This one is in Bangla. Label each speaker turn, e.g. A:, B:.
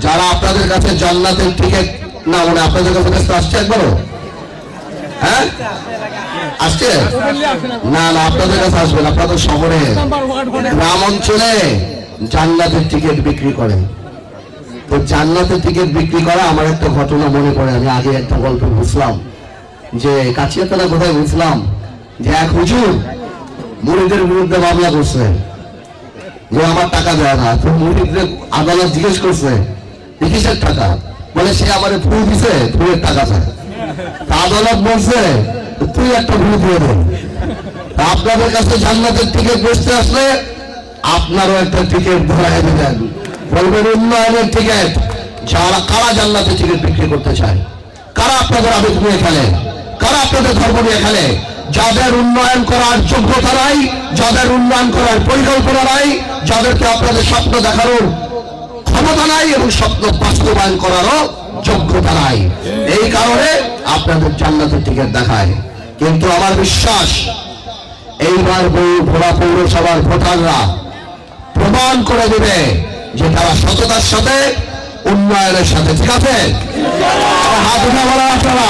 A: যারা আপনাদের কাছে জান্নাতের টিকিট না মানে আপনাদের কাছে ব্যস্ত আসছে একবারও? হ্যাঁ আসছে না? না আপনাদের কাছে আসবেন, আপনাদের শহরে গ্রাম অঞ্চলে জান্নাতের টিকিট বিক্রি করে। তো জান্নাতের টিকিট বিক্রি করা আমার একটা ঘটনা মনে পড়ে। আমি আগে একটা গল্প বুঝলাম যে কাছিয়াতলা কোথায় বুঝলাম যে এক হুজুর মুরিদের বিরুদ্ধে মামলা করছে যে আমার টাকা দেয় না। তো মুরিদদের আদালত জিজ্ঞেস করছে কিসের টাকা, বলে সে আমার ফু দিছে, ফুয়ের টাকা চায়। আদালত বলছে তুই একটা ভুল দিয়ে দেন, আপনাদের কাছে জান্নাতের টিকিট বেচতে আসলে আপনারও একটা টিকিট ধরাই দিলেন, বলবেন উন্নয়নের টিকিট। যারা কারা জান্নাতের টিকিট বিক্রি করতে চায়, কারা আপনাদের আবেগ নিয়ে খেলে, কারা আপনাদের ধর্ম নিয়ে খেলে, যাদের উন্নয়ন করার যোগ্যতা নাই, যাদের উন্নয়ন করার পরিকল্পনা নাই, যাদেরকে আপনাদের স্বপ্ন দেখানোর ক্ষমতা নাই এবং স্বপ্ন বাস্তবায়ন করারও যোগ্যতা নাই, এই কারণে আপনাদের জান্নাতের টিকিট দেখায়। কিন্তু আমার বিশ্বাস এইবার ভোলা পৌরসভার ভোটাররা প্রমাণ করে দেবে যে তারা সততার সাথে উন্নয়নের সাথে, ঠিক আছে? হাত উঠা বলা আপনারা।